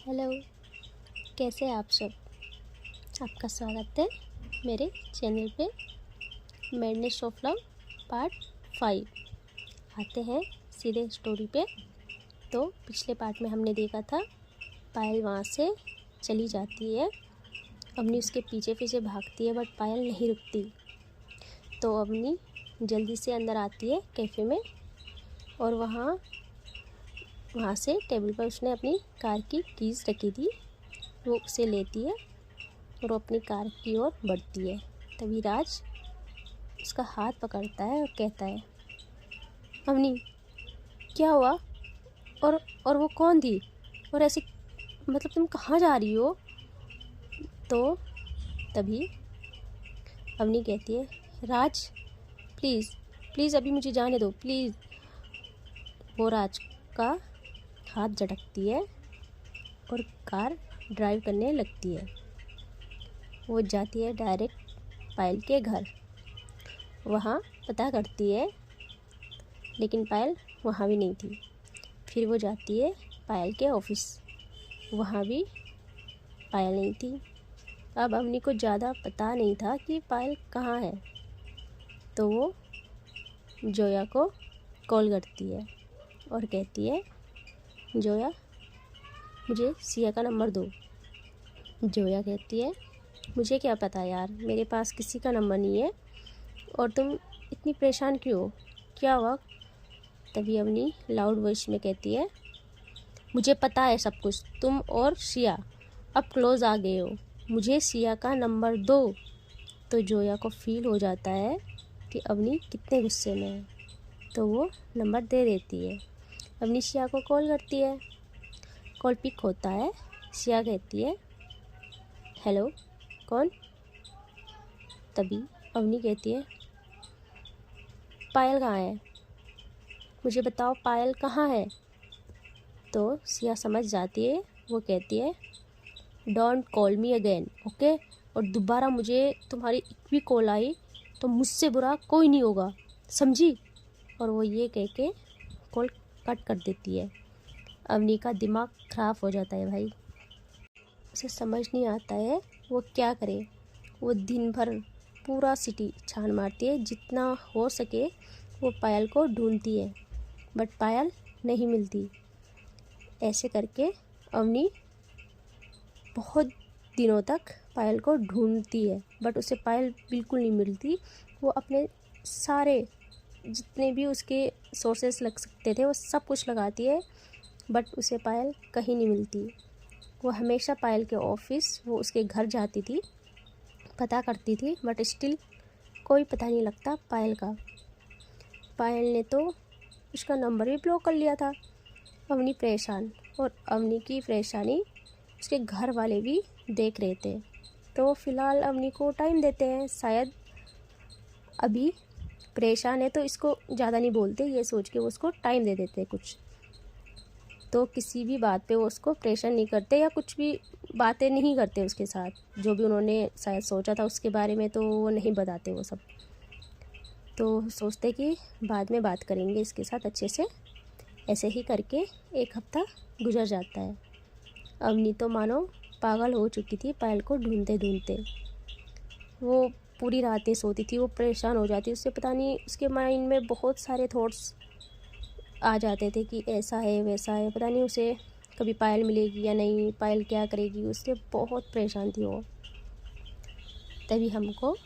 Hello, कैसे हैं आप सब। आपका स्वागत है मेरे चैनल पे मैडनेस ऑफ लव पार्ट 5। आते हैं सीधे स्टोरी पे। तो पिछले पार्ट में हमने देखा था पायल वहाँ से चली जाती है, अवनी उसके पीछे पीछे भागती है बट पायल नहीं रुकती। तो अवनी जल्दी से अंदर आती है कैफ़े में और वहाँ से टेबल पर उसने अपनी कार की कीज़ रखी थी, वो उसे लेती है और वो अपनी कार की ओर बढ़ती है। तभी राज उसका हाथ पकड़ता है और कहता है, अवनी क्या हुआ, और वो कौन थी, और ऐसे मतलब तुम कहाँ जा रही हो। तो तभी अवनी कहती है, राज प्लीज़ प्लीज़ अभी मुझे जाने दो प्लीज़। वो राज का हाथ झटकती है और कार ड्राइव करने लगती है। वो जाती है डायरेक्ट पायल के घर, वहाँ पता करती है लेकिन पायल वहाँ भी नहीं थी। फिर वो जाती है पायल के ऑफिस, वहाँ भी पायल नहीं थी। अब अवनी को ज़्यादा पता नहीं था कि पायल कहाँ है, तो वो जोया को कॉल करती है और कहती है, जोया मुझे सिया का नंबर दो। जोया कहती है, मुझे क्या पता यार, मेरे पास किसी का नंबर नहीं है, और तुम इतनी परेशान क्यों हो, क्या हुआ। तभी अवनी लाउड वॉइस में कहती है, मुझे पता है सब कुछ, तुम और सिया अब क्लोज आ गए हो, मुझे सिया का नंबर दो। तो जोया को फील हो जाता है कि अवनी कितने गुस्से में है, तो वो नंबर दे देती है। अवनी सिया को कॉल करती है, कॉल पिक होता है। सिया कहती है, हेलो कौन। तभी अवनी कहती है, पायल कहाँ है, मुझे बताओ पायल कहाँ है। तो सिया समझ जाती है, वो कहती है, don't call me again okay, और दोबारा मुझे तुम्हारी एक भी कॉल आई तो मुझसे बुरा कोई नहीं होगा, समझी। और वो ये कह के कॉल कट कर देती है। अवनी का दिमाग ख़राब हो जाता है भाई, उसे समझ नहीं आता है वो क्या करे। वो दिन भर पूरा सिटी छान मारती है, जितना हो सके वो पायल को ढूंढती है बट पायल नहीं मिलती। ऐसे करके अवनी बहुत दिनों तक पायल को ढूंढती है बट उसे पायल बिल्कुल नहीं मिलती। वो अपने सारे जितने भी उसके सोर्सेस लग सकते थे वो सब कुछ लगाती है बट उसे पायल कहीं नहीं मिलती। वो हमेशा पायल के ऑफिस, वो उसके घर जाती थी, पता करती थी बट स्टिल कोई पता नहीं लगता पायल का। पायल ने तो उसका नंबर भी ब्लॉक कर लिया था। अवनी परेशान, और अवनी की परेशानी उसके घर वाले भी देख रहे थे, तो फ़िलहाल अवनी को टाइम देते हैं, शायद अभी परेशान है तो इसको ज़्यादा नहीं बोलते, ये सोच के वो उसको टाइम दे देते कुछ। तो किसी भी बात पे वो उसको प्रेशर नहीं करते या कुछ भी बातें नहीं करते उसके साथ, जो भी उन्होंने शायद सोचा था उसके बारे में तो वो नहीं बताते वो सब। तो सोचते कि बाद में बात करेंगे इसके साथ अच्छे से। ऐसे ही करके एक हफ्ता गुजर जाता है। अवनी तो मानो पागल हो चुकी थी पायल को ढूंढते ढूंढते। वो पूरी रातें सोती थी, वो परेशान हो जाती, उससे पता नहीं उसके माइंड में बहुत सारे थॉट्स आ जाते थे कि ऐसा है वैसा है, पता नहीं उसे कभी पायल मिलेगी या नहीं, पायल क्या करेगी, उससे बहुत परेशान थी वो। तभी हमको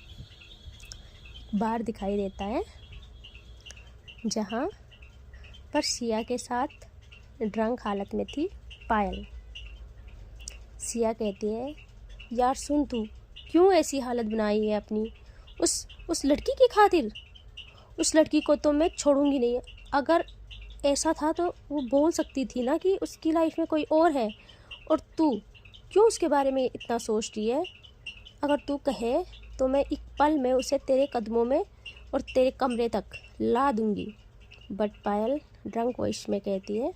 बार दिखाई देता है जहाँ पर सिया के साथ ड्रंक हालत में थी पायल। सिया कहती है, यार सुन, तू क्यों ऐसी हालत बनाई है अपनी, उस लड़की की खातिर। उस लड़की को तो मैं छोड़ूंगी नहीं। अगर ऐसा था तो वो बोल सकती थी ना कि उसकी लाइफ में कोई और है, और तू क्यों उसके बारे में इतना सोच रही है। अगर तू कहे तो मैं एक पल में उसे तेरे कदमों में और तेरे कमरे तक ला दूंगी। बट पायल ड्रंक वॉइस में कहती है,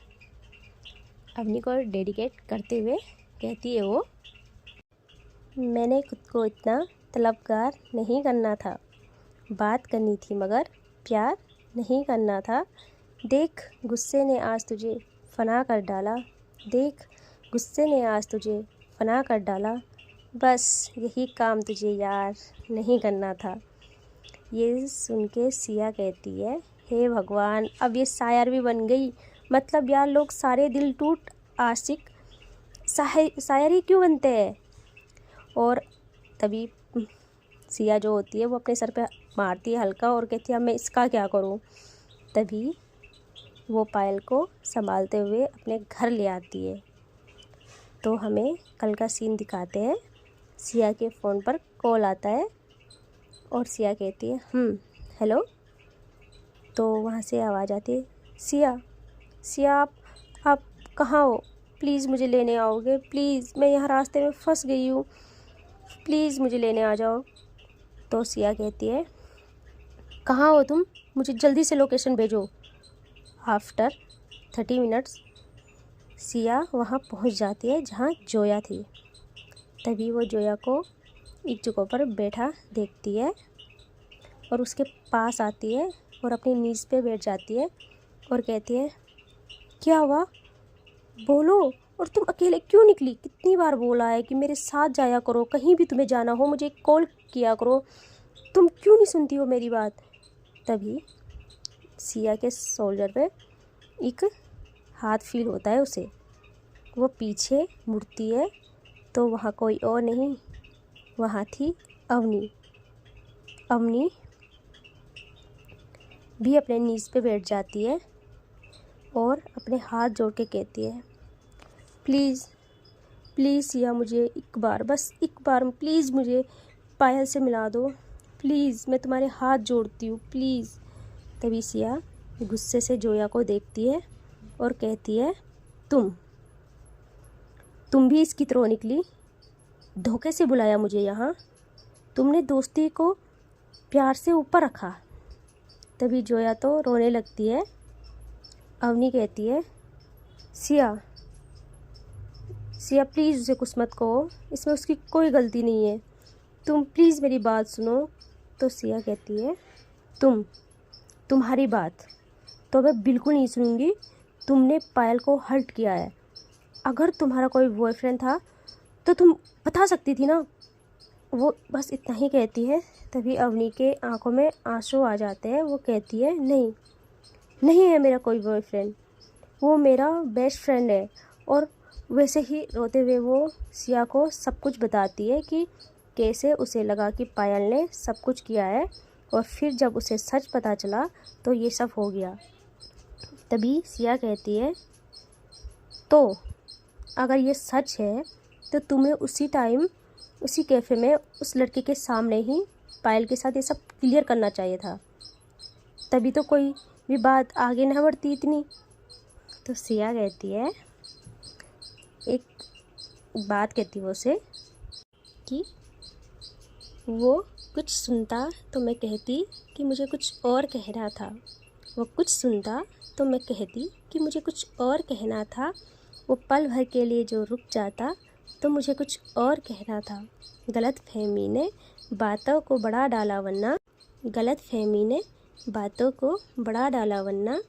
अवनी को डेडिकेट करते हुए कहती है वो, मैंने खुद को इतना तलबगार नहीं करना था, बात करनी थी मगर प्यार नहीं करना था। देख गुस्से ने आज तुझे फना कर डाला, देख गुस्से ने आज तुझे फना कर डाला, बस यही काम तुझे यार नहीं करना था। ये सुन के सिया कहती है, हे भगवान, अब ये शायर भी बन गई। मतलब यार लोग सारे दिल टूट आशिक शायर ही क्यों बनते हैं। और तभी सिया जो होती है वो अपने सर पे मारती है हल्का और कहती है अब मैं इसका क्या करूं। तभी वो पायल को संभालते हुए अपने घर ले आती है। तो हमें कल का सीन दिखाते हैं। सिया के फ़ोन पर कॉल आता है और सिया कहती है हेलो। तो वहाँ से आवाज़ आती है, सिया आप कहाँ हो, प्लीज़ मुझे लेने आओगे, प्लीज़ मैं यहाँ रास्ते में फंस गई हूँ, प्लीज़ मुझे लेने आ जाओ। तो सिया कहती है, कहाँ हो तुम, मुझे जल्दी से लोकेशन भेजो। आफ्टर 30 मिनट्स सिया वहाँ पहुँच जाती है जहाँ जोया थी। तभी वो जोया को एक जगह पर बैठा देखती है और उसके पास आती है और अपनी नीज़ पे बैठ जाती है और कहती है, क्या हुआ, बोलो, और तुम अकेले क्यों निकली, कितनी बार बोला है कि मेरे साथ जाया करो, कहीं भी तुम्हें जाना हो मुझे कॉल किया करो, तुम क्यों नहीं सुनती हो मेरी बात। तभी सिया के शोल्डर पे एक हाथ फील होता है उसे। वो पीछे मुड़ती है तो वहाँ कोई और नहीं, वहाँ थी अवनी। अवनी भी अपने नीज़ पे बैठ जाती है और अपने हाथ जोड़ के कहती है, प्लीज़ प्लीज़ सिया, मुझे एक बार, बस एक बार प्लीज़ मुझे पायल से मिला दो, प्लीज़ मैं तुम्हारे हाथ जोड़ती हूँ, प्लीज़। तभी सिया गुस्से से जोया को देखती है और कहती है, तुम भी इसकी तरह निकली, धोखे से बुलाया मुझे यहाँ, तुमने दोस्ती को प्यार से ऊपर रखा। तभी जोया तो रोने लगती है। अवनी कहती है, सिया प्लीज़ उसे कुछ मत कहो, इसमें उसकी कोई गलती नहीं है, तुम प्लीज़ मेरी बात सुनो। तो सिया कहती है, तुम्हारी बात तो मैं बिल्कुल नहीं सुनूंगी, तुमने पायल को हर्ट किया है, अगर तुम्हारा कोई बॉयफ्रेंड था तो तुम बता सकती थी ना। वो बस इतना ही कहती है। तभी अवनी के आंखों में आंसू आ जाते हैं। वो कहती है, नहीं है मेरा कोई बॉयफ्रेंड, वो मेरा बेस्ट फ्रेंड है। और वैसे ही रोते हुए वो सिया को सब कुछ बताती है कि कैसे उसे लगा कि पायल ने सब कुछ किया है और फिर जब उसे सच पता चला तो ये सब हो गया। तभी सिया कहती है, तो अगर ये सच है तो तुम्हें उसी टाइम उसी कैफ़े में उस लड़के के सामने ही पायल के साथ ये सब क्लियर करना चाहिए था, तभी तो कोई भी बात आगे न बढ़ती इतनी। तो सिया कहती है, एक बात कहती वो से कि वो कुछ सुनता तो मैं कहती कि मुझे कुछ और कहना था, वो कुछ सुनता तो मैं कहती कि मुझे कुछ और कहना था, वो पल भर के लिए जो रुक जाता तो मुझे कुछ और कहना था। गलतफहमी ने बातों को बढ़ा डाला वरना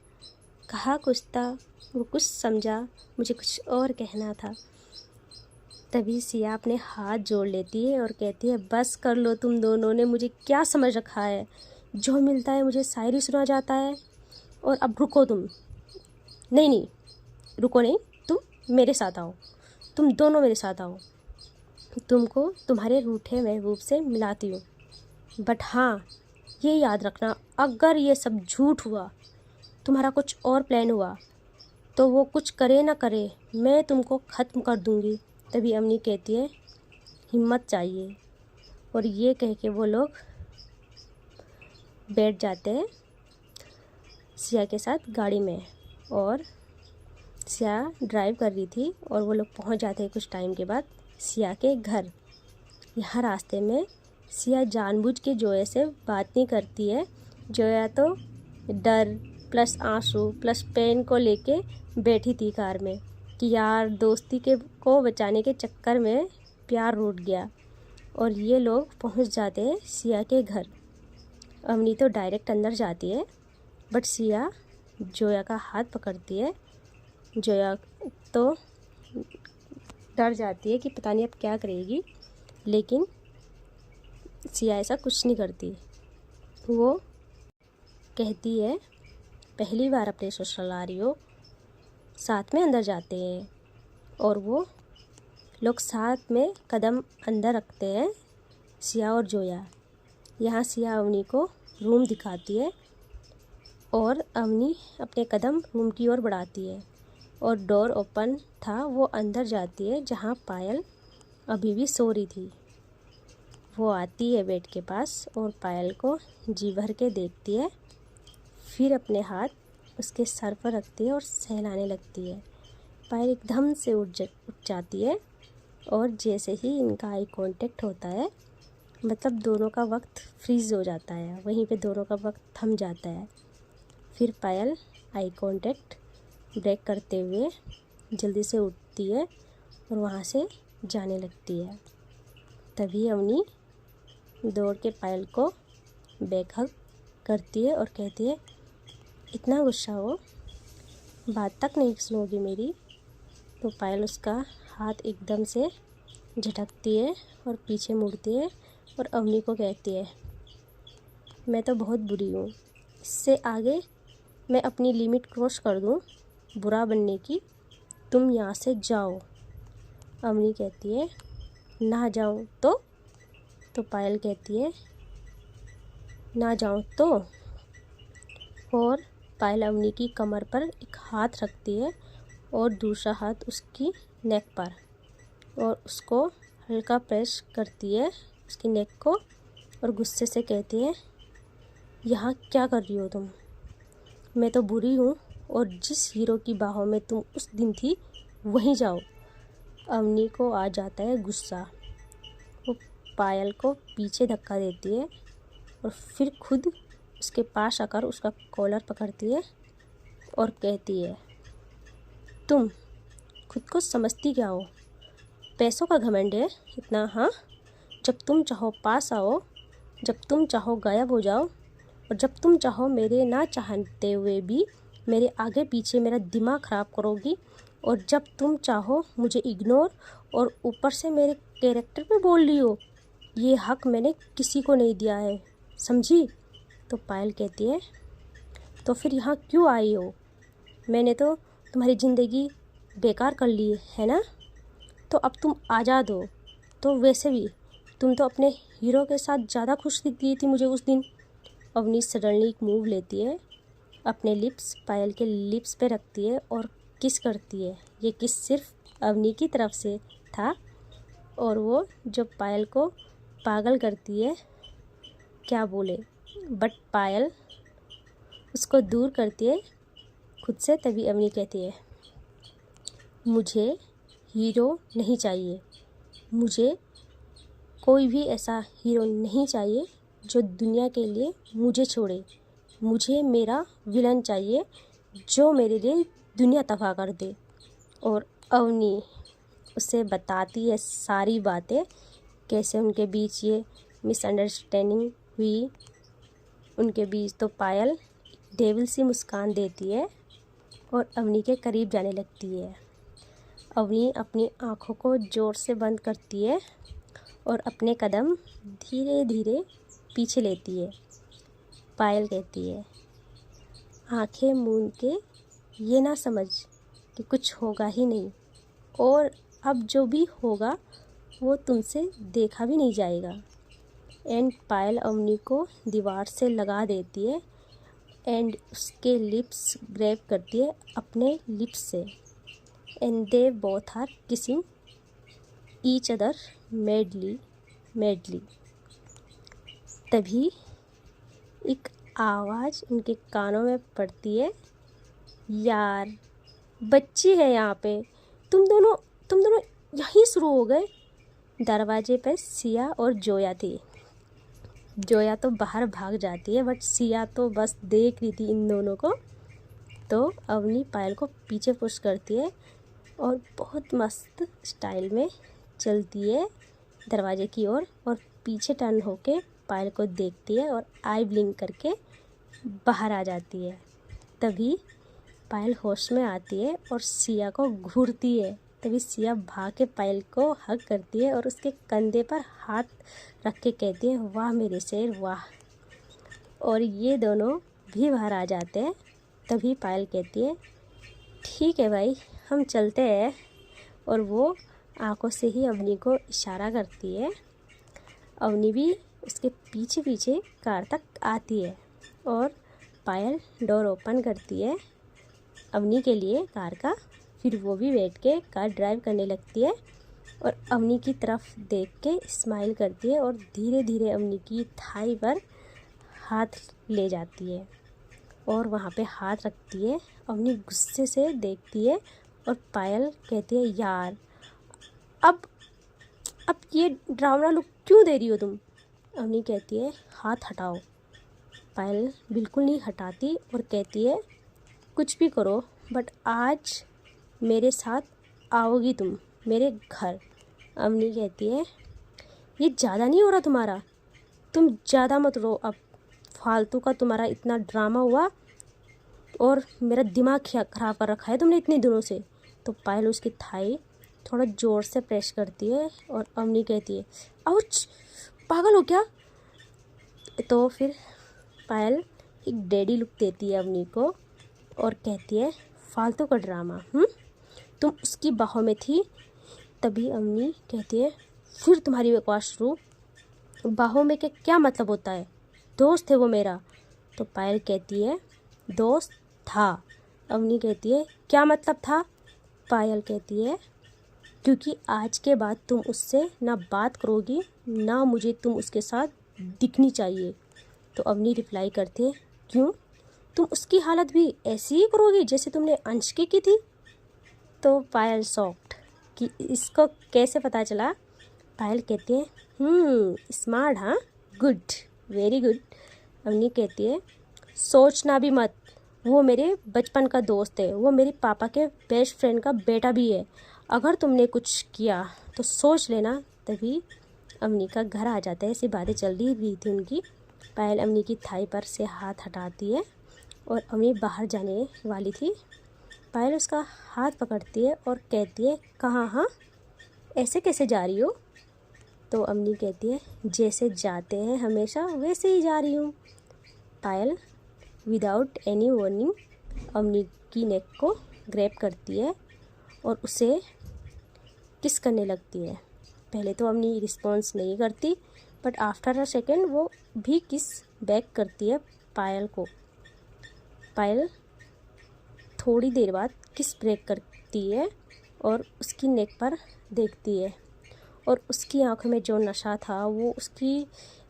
कहा कुछ था, वो कुछ समझा, मुझे कुछ और कहना था। तभी सिया अपने हाथ जोड़ लेती है और कहती है, बस कर लो तुम दोनों ने, मुझे क्या समझ रखा है, जो मिलता है मुझे शायरी सुना जाता है। और अब रुको तुम, नहीं रुको नहीं, तुम मेरे साथ आओ, तुम दोनों मेरे साथ आओ, तुमको तुम्हारे रूठे महबूब से मिलाती हूँ। बट हाँ, ये याद रखना, अगर ये सब झूठ हुआ, तुम्हारा कुछ और प्लान हुआ, तो वो कुछ करे ना करे मैं तुमको ख़त्म कर दूँगी। तभी अम्मी कहती है, हिम्मत चाहिए। और ये कह के वो लोग बैठ जाते हैं सिया के साथ गाड़ी में। और सिया ड्राइव कर रही थी और वो लोग पहुंच जाते हैं कुछ टाइम के बाद सिया के घर। यहाँ रास्ते में सिया जानबूझ के जोया से बात नहीं करती है। जोया तो डर प्लस आंसू प्लस पेन को लेके बैठी थी कार में कि यार दोस्ती को बचाने के चक्कर में प्यार रूठ गया। और ये लोग पहुंच जाते हैं सिया के घर। अवनी तो डायरेक्ट अंदर जाती है, बट सिया जोया का हाथ पकड़ती है। जोया तो डर जाती है कि पता नहीं अब क्या करेगी, लेकिन सिया ऐसा कुछ नहीं करती। वो कहती है पहली बार अपने ससुराल आ रही हो, साथ में अंदर जाते हैं और वो लोग साथ में कदम अंदर रखते हैं, सिया और जोया। यहाँ सिया अवनी को रूम दिखाती है और अवनी अपने कदम रूम की ओर बढ़ाती है और डोर ओपन था, वो अंदर जाती है जहाँ पायल अभी भी सो रही थी। वो आती है बेड के पास और पायल को जी भर के देखती है, फिर अपने हाथ उसके सर पर रखती है और सहलाने लगती है। पायल एकदम से उठ जाती है और जैसे ही इनका आई कांटेक्ट होता है, मतलब दोनों का वक्त फ्रीज़ हो जाता है, वहीं पे दोनों का वक्त थम जाता है। फिर पायल आई कांटेक्ट ब्रेक करते हुए जल्दी से उठती है और वहाँ से जाने लगती है। तभी अवनी दौड़ के पायल को बैक हग करती है और कहती है, इतना गुस्सा हो, बात तक नहीं सुनोगी मेरी। तो पायल उसका हाथ एकदम से झटकती है और पीछे मुड़ती है और अवनी को कहती है, मैं तो बहुत बुरी हूँ, इससे आगे मैं अपनी लिमिट क्रॉस कर दूँ बुरा बनने की, तुम यहाँ से जाओ। अवनी कहती है, ना जाऊँ तो पायल कहती है, ना जाऊँ तो। और पायल अवनी की कमर पर एक हाथ रखती है और दूसरा हाथ उसकी नेक पर, और उसको हल्का प्रेस करती है उसकी नेक को और गुस्से से कहती है, यहाँ क्या कर रही हो तुम? मैं तो बुरी हूँ और जिस हीरो की बाहों में तुम उस दिन थी वहीं जाओ। अवनी को आ जाता है गुस्सा। वो पायल को पीछे धक्का देती है और फिर खुद उसके पास आकर उसका कॉलर पकड़ती है और कहती है, तुम खुद को समझती क्या हो? पैसों का घमंड है इतना? हाँ, जब तुम चाहो पास आओ, जब तुम चाहो गायब हो जाओ, और जब तुम चाहो मेरे ना चाहते हुए भी मेरे आगे पीछे मेरा दिमाग ख़राब करोगी, और जब तुम चाहो मुझे इग्नोर, और ऊपर से मेरे कैरेक्टर पे बोल रही हो। ये हक मैंने किसी को नहीं दिया है, समझी? तो पायल कहती है, तो फिर यहाँ क्यों आई हो? मैंने तो तुम्हारी ज़िंदगी बेकार कर ली है ना, तो अब तुम आज़ाद हो। तो वैसे भी तुम तो अपने हीरो के साथ ज़्यादा खुश दिख रही थी मुझे उस दिन। अवनी सडनली एक मूव लेती है, अपने लिप्स पायल के लिप्स पे रखती है और किस करती है। ये किस सिर्फ अवनी की तरफ से था और वो जो पायल को पागल करती है, क्या बोले, बट पायल उसको दूर करती है खुद से। तभी अवनी कहती है, मुझे हीरो नहीं चाहिए, मुझे कोई भी ऐसा हीरो नहीं चाहिए जो दुनिया के लिए मुझे छोड़े। मुझे मेरा विलन चाहिए जो मेरे लिए दुनिया तबाह कर दे। और अवनी उसे बताती है सारी बातें, कैसे उनके बीच ये मिसअंडरस्टैंडिंग हुई उनके बीच। तो पायल डेविल सी मुस्कान देती है और अवनी के करीब जाने लगती है। अवनी अपनी आँखों को ज़ोर से बंद करती है और अपने कदम धीरे धीरे पीछे लेती है। पायल कहती है, आंखें मूंद के ये ना समझ कि कुछ होगा ही नहीं, और अब जो भी होगा वो तुमसे देखा भी नहीं जाएगा। एंड पायल अवनी को दीवार से लगा देती है एंड उसके लिप्स ग्रैब करती है अपने लिप्स से, and they both are kissing each other madly. तभी एक आवाज़ उनके कानों में पड़ती है, यार बच्ची है यहाँ पे, तुम दोनों यहीं शुरू हो गए। दरवाजे पे सिया और जोया थी। जोया तो बाहर भाग जाती है, बट सिया तो बस देख रही थी इन दोनों को। तो अवनी पायल को पीछे पुश करती है और बहुत मस्त स्टाइल में चलती है दरवाजे की ओर, और पीछे टर्न होके पायल को देखती है और आई ब्लिंक करके बाहर आ जाती है। तभी पायल होश में आती है और सिया को घूरती है तभी सिया भाग के पायल को हग करती है और उसके कंधे पर हाथ रख के कहती है, वाह मेरे शेर वाह। और ये दोनों भी बाहर आ जाते हैं। तभी पायल कहती है, ठीक है भाई, हम चलते हैं। और वो आंखों से ही अवनी को इशारा करती है। अवनी भी उसके पीछे पीछे कार तक आती है और पायल डोर ओपन करती है अवनी के लिए कार का। फिर वो भी बैठ के कार ड्राइव करने लगती है और अवनी की तरफ देख के स्माइल करती है और धीरे धीरे अवनी की थाई पर हाथ ले जाती है और वहाँ पे हाथ रखती है। अवनी गुस्से से देखती है और पायल कहती है, यार अब ये डरावना लुक क्यों दे रही हो तुम। अवनी कहती है, हाथ हटाओ। पायल बिल्कुल नहीं हटाती और कहती है, कुछ भी करो बट आज मेरे साथ आओगी तुम मेरे घर। अवनी कहती है, ये ज़्यादा नहीं हो रहा तुम्हारा, तुम ज़्यादा मत रो, अब फालतू का तुम्हारा इतना ड्रामा हुआ और मेरा दिमाग ख़राब कर रखा है तुमने इतने दिनों से। तो पायल उसकी थाई थोड़ा ज़ोर से प्रेस करती है और अवनी कहती है, आउच, पागल हो क्या। तो फिर पायल एक डैडी लुक देती है अवनी को और कहती है, फालतू का ड्रामा, तुम उसकी बाहों में थी। तभी अवनी कहती है, फिर तुम्हारी बकवास शुरू, बाहों में के क्या मतलब होता है, दोस्त है वो मेरा। तो पायल कहती है, दोस्त था। अवनी कहती है, क्या मतलब था। पायल कहती है, क्योंकि आज के बाद तुम उससे ना बात करोगी ना मुझे तुम उसके साथ दिखनी चाहिए। तो अवनी रिप्लाई करती है, क्यों, तुम उसकी हालत भी ऐसी ही करोगी जैसे तुमने अंश की थी। तो पायल शॉक्ड कि इसको कैसे पता चला। पायल कहती है, स्मार्ट, हाँ, गुड, वेरी गुड। अवनी कहती है, सोचना भी मत, वो मेरे बचपन का दोस्त है, वो मेरे पापा के बेस्ट फ्रेंड का बेटा भी है, अगर तुमने कुछ किया तो सोच लेना। तभी अवनी का घर आ जाता है। ऐसी बातें चल रही थी उनकी। पायल अवनी की थाई पर से हाथ हटाती है और अवनी बाहर जाने वाली थी। पायल उसका हाथ पकड़ती है और कहती है, कहाँ, हाँ, ऐसे कैसे जा रही हो। तो अवनी कहती है, जैसे जाते हैं हमेशा वैसे ही जा रही हूँ। पायल विदाउट एनी वार्निंग अवनी की नेक को ग्रैब करती है और उसे किस करने लगती है। पहले तो अवनी रिस्पॉन्स नहीं करती बट आफ्टर अ सेकेंड वो भी किस बैक करती है पायल को। पायल थोड़ी देर बाद किस ब्रेक करती है और उसकी नेक पर देखती है और उसकी आंखों में जो नशा था वो उसकी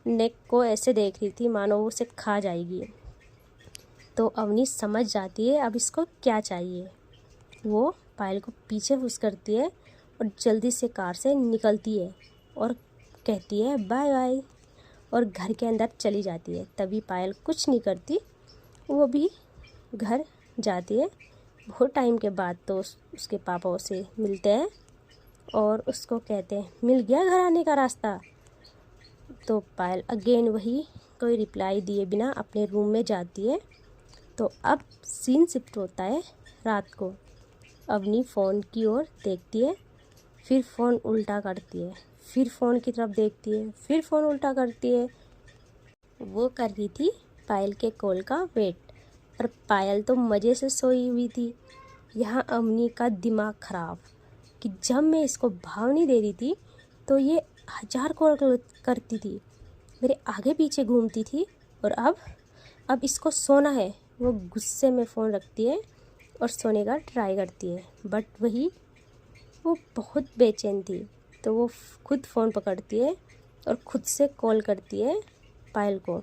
नेक को ऐसे देख रही थी मानो वो उसे खा जाएगी। तो अवनी समझ जाती है अब इसको क्या चाहिए। वो पायल को पीछे पुश करती है और जल्दी से कार से निकलती है और कहती है, बाय बाय, और घर के अंदर चली जाती है। तभी पायल कुछ नहीं करती, वो भी घर जाती है। बहुत टाइम के बाद तो उसके पापा उसे मिलते हैं और उसको कहते हैं, मिल गया घर आने का रास्ता। तो पायल अगेन वही कोई रिप्लाई दिए बिना अपने रूम में जाती है। तो अब सीन शिफ्ट होता है रात को। अवनी फ़ोन की ओर देखती है, फिर फ़ोन उल्टा करती है, फिर फ़ोन की तरफ देखती है, फिर फ़ोन उल्टा करती है। वो कर रही थी पायल के कॉल का वेट, पर पायल तो मज़े से सोई हुई थी। यहाँ अवनी का दिमाग ख़राब कि जब मैं इसको भाव नहीं दे रही थी तो ये 1000 कॉल करती थी, मेरे आगे पीछे घूमती थी, और अब इसको सोना है। वो गुस्से में फ़ोन रखती है और सोने का ट्राई करती है, बट वो बहुत बेचैन थी। तो वो खुद फ़ोन पकड़ती है और खुद से कॉल करती है पायल को।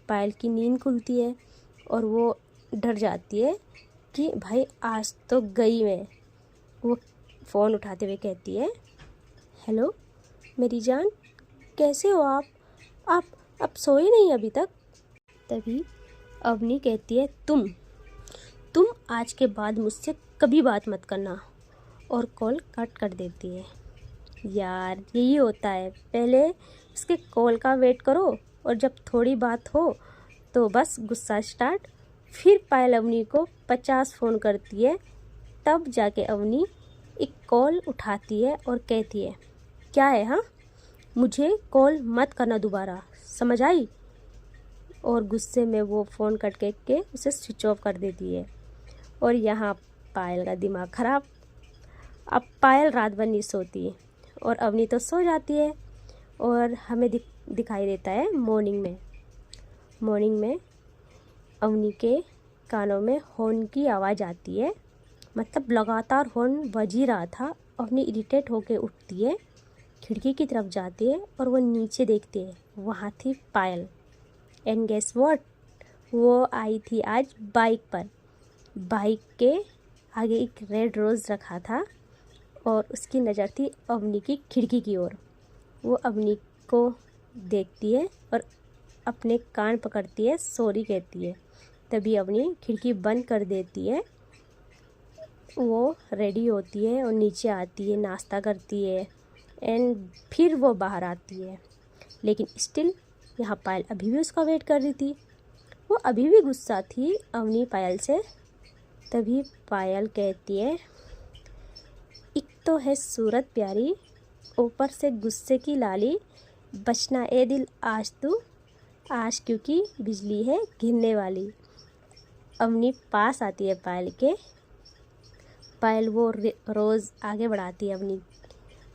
पायल की नींद खुलती है और वो डर जाती है कि भाई आज तो गई मैं। वो फ़ोन उठाते हुए कहती है, हेलो मेरी जान, कैसे हो आप सोए नहीं अभी तक। तभी अवनी कहती है, तुम आज के बाद मुझसे कभी बात मत करना, और कॉल कट कर देती है। यार यही होता है, पहले उसके कॉल का वेट करो और जब थोड़ी बात हो तो बस गुस्सा स्टार्ट। फिर पायल अवनी को 50 फ़ोन करती है, तब जाके अवनी एक कॉल उठाती है और कहती है, क्या है हाँ, मुझे कॉल मत करना दोबारा, समझ आई? और गुस्से में वो फ़ोन कट के उसे स्विच ऑफ कर देती है। और यहाँ पायल का दिमाग ख़राब। अब पायल रात भर नहीं सोती और अवनी तो सो जाती है। और हमें दिखाई देता है मॉर्निंग में अवनी के कानों में हॉर्न की आवाज़ आती है, मतलब लगातार हॉर्न बज ही रहा था। अवनी इरिटेट होकर उठती है, खिड़की की तरफ जाती है और वो नीचे देखती है, वहाँ थी पायल। एंड गेस व्हाट, वो आई थी आज बाइक पर। बाइक के आगे एक रेड रोज़ रखा था और उसकी नज़र थी अवनी की खिड़की की ओर। वो अवनी को देखती है और अपने कान पकड़ती है, सॉरी कहती है। तभी अवनी खिड़की बंद कर देती है। वो रेडी होती है और नीचे आती है, नाश्ता करती है एंड फिर वो बाहर आती है। लेकिन स्टिल यहाँ पायल अभी भी उसका वेट कर रही थी। वो अभी भी गुस्सा थी अवनी पायल से। तभी पायल कहती है, एक तो है सूरत प्यारी, ऊपर से गुस्से की लाली, बचना ए दिल आज तू, आज क्योंकि बिजली है गिरने वाली। अवनी पास आती है पायल के। पायल वो रोज़ आगे बढ़ाती है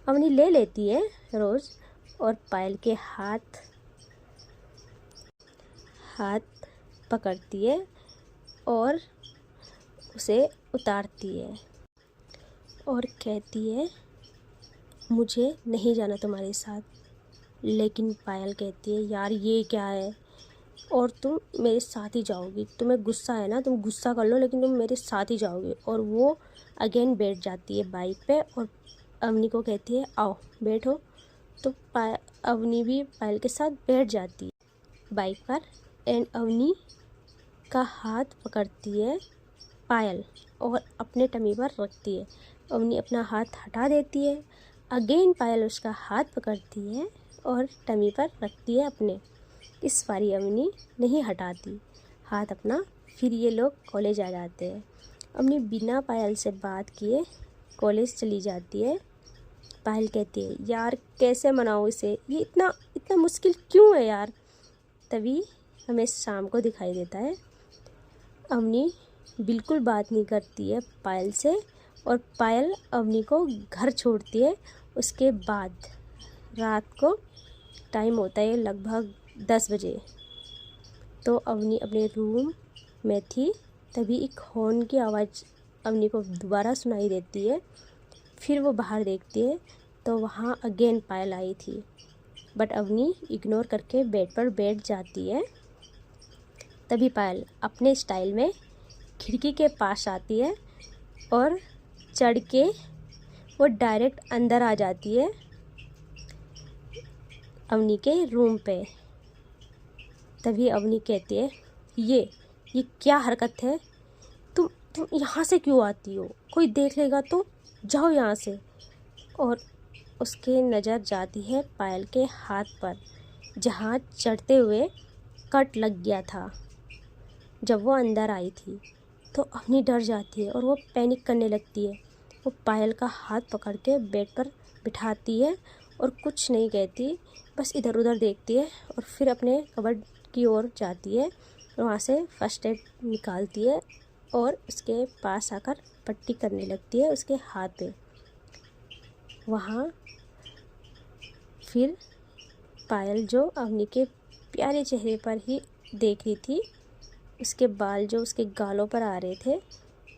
अवनी ले लेती है रोज़ और पायल के हाथ पकड़ती है और उसे उतारती है और कहती है, मुझे नहीं जाना तुम्हारे साथ। लेकिन पायल कहती है, यार ये क्या है, और तुम मेरे साथ ही जाओगी, तुम्हें गुस्सा है ना, तुम गुस्सा कर लो लेकिन तुम मेरे साथ ही जाओगे। और वो अगेन बैठ जाती है बाइक पे और अवनी को कहती है, आओ बैठो। तो अवनी भी पायल के साथ बैठ जाती है बाइक पर। एंड अवनी का हाथ पकड़ती है पायल और अपने टमी पर रखती है। अवनी अपना हाथ हटा देती है। अगेन पायल उसका हाथ पकड़ती है और टमी पर रखती है अपने। इस बारी अवनी नहीं हटाती हाथ अपना। फिर ये लोग कॉलेज आ जाते हैं। अवनी बिना पायल से बात किए कॉलेज चली जाती है। पायल कहती है, यार कैसे मनाऊँ इसे, ये इतना मुश्किल क्यों है यार। तभी हमें शाम को दिखाई देता है। अवनी बिल्कुल बात नहीं करती है पायल से और पायल अवनी को घर छोड़ती है। उसके बाद रात को टाइम होता है लगभग 10 बजे। तो अवनी अपने रूम में थी। तभी एक हॉर्न की आवाज़ अवनी को दोबारा सुनाई देती है। फिर वो बाहर देखती है तो वहाँ अगेन पायल आई थी। बट अवनी इग्नोर करके बेड पर बैठ जाती है। तभी पायल अपने स्टाइल में खिड़की के पास आती है और चढ़ के वो डायरेक्ट अंदर आ जाती है अवनी के रूम पे। तभी अवनी कहती है, ये क्या हरकत है, तुम यहाँ से क्यों आती हो, कोई देख लेगा तो, जाओ यहाँ से। और उसके नज़र जाती है पायल के हाथ पर, जहाँ चढ़ते हुए कट लग गया था जब वो अंदर आई थी। तो अवनी डर जाती है और वो पैनिक करने लगती है। वो पायल का हाथ पकड़ के बेड पर बिठाती है और कुछ नहीं कहती, बस इधर उधर देखती है और फिर अपने कबर्ड की ओर जाती है और वहाँ से फर्स्ट एड निकालती है और उसके पास आकर पट्टी करने लगती है उसके हाथ पे। वहाँ फिर पायल जो अवनी के प्यारे चेहरे पर ही देख रही थी, उसके बाल जो उसके गालों पर आ रहे थे,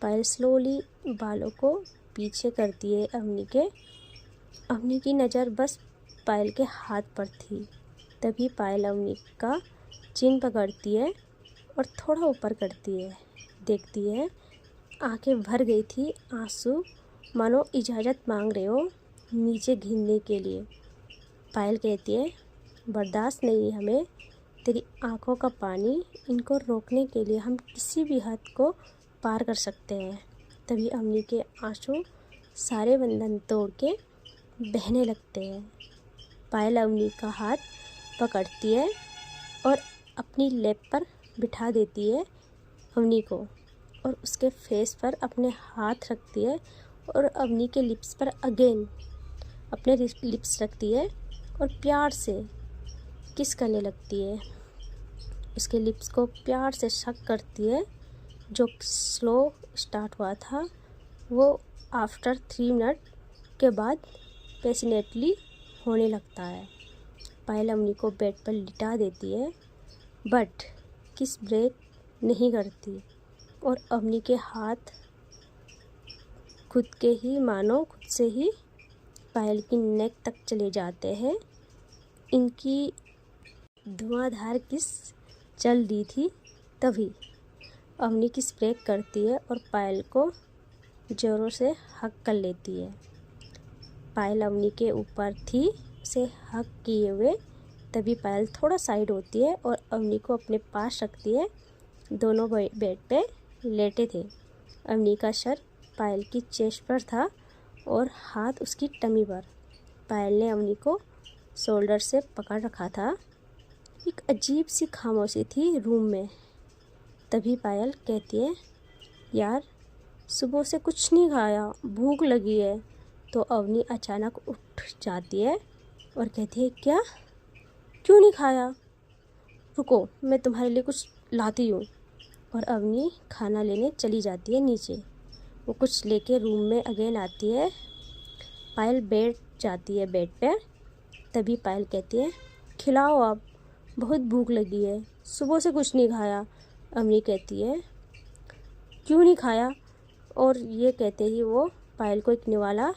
पायल स्लोली बालों को पीछे करती है अवनी के। अवनी की नज़र बस पायल के हाथ पर थी। तभी पायल अवनी का चिन पकड़ती है और थोड़ा ऊपर करती है, देखती है। आंखें भर गई थी आंसू, मानो इजाज़त मांग रहे हो नीचे गिरने के लिए। पायल कहती है, बर्दाश्त नहीं हमें तेरी आंखों का पानी, इनको रोकने के लिए हम किसी भी हद को पार कर सकते हैं। तभी अवनी के आंसू सारे बंधन तोड़ के बहने लगते हैं। पायल अवनी का हाथ पकड़ती है और अपनी लैप पर बिठा देती है अवनी को और उसके फेस पर अपने हाथ रखती है और अवनी के लिप्स पर अगेन अपने लिप्स रखती है और प्यार से किस करने लगती है। उसके लिप्स को प्यार से शक करती है। जो स्लो स्टार्ट हुआ था वो आफ्टर 3 मिनट के बाद पैशनेटली होने लगता है। पायल अवनी को बेड पर लिटा देती है बट किस ब्रेक नहीं करती और अवनी के हाथ खुद से ही पायल की नेक तक चले जाते हैं। इनकी धुआंधार किस चल दी थी। तभी अवनी किस ब्रेक करती है और पायल को ज़ोरों से हग कर लेती है। पायल अवनी के ऊपर थी, उसे हग किए हुए। तभी पायल थोड़ा साइड होती है और अवनी को अपने पास रखती है। दोनों बेड पे लेटे थे। अवनी का सर पायल की चेस्ट पर था और हाथ उसकी टमी पर। पायल ने अवनी को शोल्डर से पकड़ रखा था। एक अजीब सी खामोशी थी रूम में। तभी पायल कहती है, यार सुबह से कुछ नहीं खाया, भूख लगी है। तो अवनी अचानक उठ जाती है और कहती है, क्या, क्यों नहीं खाया? रुको, मैं तुम्हारे लिए कुछ लाती हूँ। और अवनी खाना लेने चली जाती है नीचे। वो कुछ लेके रूम में अगेन आती है। पायल बैठ जाती है बेड पे। तभी पायल कहती है, खिलाओ अब, बहुत भूख लगी है, सुबह से कुछ नहीं खाया। अवनी कहती है, क्यों नहीं खाया? और ये कहते ही वो पायल को एक निवाला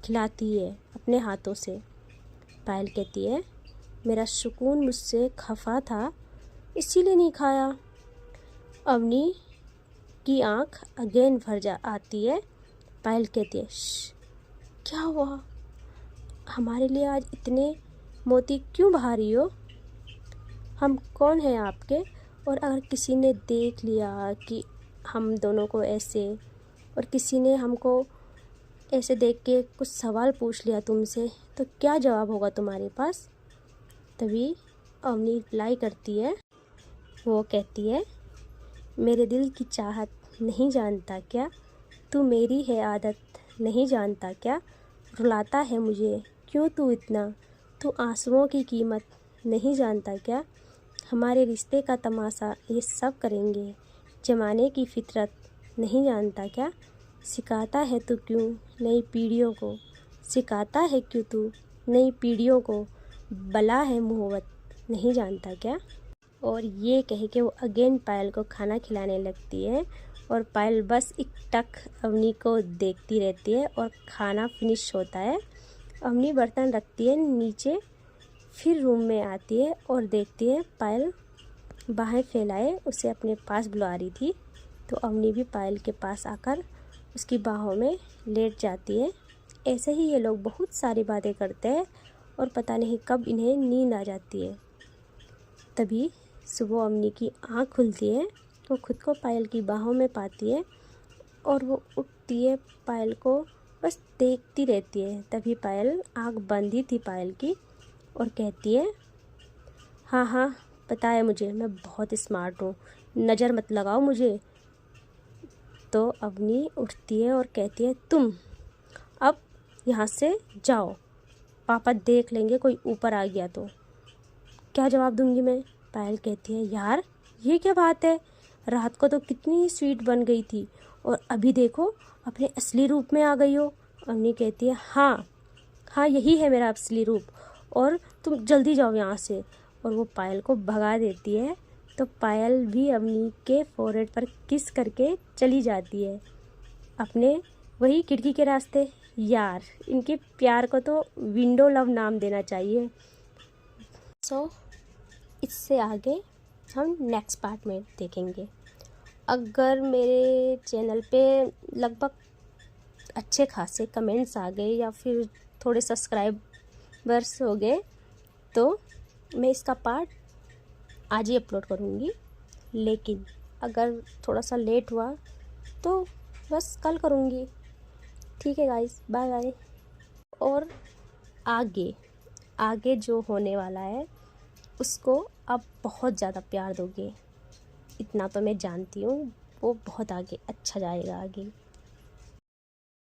खिलाती है अपने हाथों से। पायल कहती है, मेरा सुकून मुझसे खफा था, इसीलिए नहीं खाया। अवनी की आंख अगेन भर आती है। पायल कहती है, क्या हुआ? हमारे लिए आज इतने मोती क्यों बहा रही हो? हम कौन हैं आपके? और अगर किसी ने देख लिया कि हम दोनों को ऐसे, और किसी ने हमको ऐसे देख के कुछ सवाल पूछ लिया तुमसे, तो क्या जवाब होगा तुम्हारे पास? तभी अवनी रिप्लाई करती है। वो कहती है, मेरे दिल की चाहत नहीं जानता क्या? तू मेरी है आदत नहीं जानता क्या? रुलाता है मुझे क्यों तू इतना? तू आंसुओं की कीमत नहीं जानता क्या? हमारे रिश्ते का तमाशा ये सब करेंगे, जमाने की फितरत नहीं जानता क्या? सिखाता है तू क्यों नई पीढ़ियों को, सिखाता है क्यों तू नई पीढ़ियों को, बला है मोहब्बत नहीं जानता क्या? और ये कह के वो अगेन पायल को खाना खिलाने लगती है। और पायल बस एक टक अवनी को देखती रहती है और खाना फिनिश होता है। अवनी बर्तन रखती है नीचे, फिर रूम में आती है और देखती है पायल बाहें फैलाए उसे अपने पास बुला रही थी। तो अवनी भी पायल के पास आकर उसकी बाहों में लेट जाती है। ऐसे ही ये लोग बहुत सारी बातें करते हैं और पता नहीं कब इन्हें नींद आ जाती है। तभी सुबह अवनी की आँख खुलती है। वो खुद को पायल की बाहों में पाती है और वो उठती है, पायल को बस देखती रहती है। तभी पायल, आँख बंद ही थी पायल की, और कहती है, हाँ हाँ पता है मुझे, मैं बहुत स्मार्ट हूँ, नज़र मत लगाओ मुझे। तो अवनी उठती है और कहती है, तुम अब यहाँ से जाओ, पापा देख लेंगे कोई ऊपर आ गया तो। क्या जवाब दूंगी मैं? पायल कहती है, यार ये क्या बात है, रात को तो कितनी स्वीट बन गई थी और अभी देखो अपने असली रूप में आ गई हो। अवनी कहती है, हाँ हाँ यही है मेरा असली रूप, और तुम जल्दी जाओ यहाँ से। और वो पायल को भगा देती है। तो पायल भी अवनी के फोrehead पर किस करके चली जाती है अपने वही खिड़की के रास्ते। यार इनके प्यार को तो विंडो लव नाम देना चाहिए। इससे आगे हम नेक्स्ट पार्ट में देखेंगे। अगर मेरे चैनल पे लगभग अच्छे खासे कमेंट्स आ गए या फिर थोड़े सब्सक्राइबर्स हो गए तो मैं इसका पार्ट आज ही अपलोड करूँगी। लेकिन अगर थोड़ा सा लेट हुआ तो बस कल करूँगी। ठीक है गाइस, बाय बाय। और आगे जो होने वाला है उसको आप बहुत ज़्यादा प्यार दोगे, इतना तो मैं जानती हूँ। वो बहुत आगे अच्छा जाएगा आगे।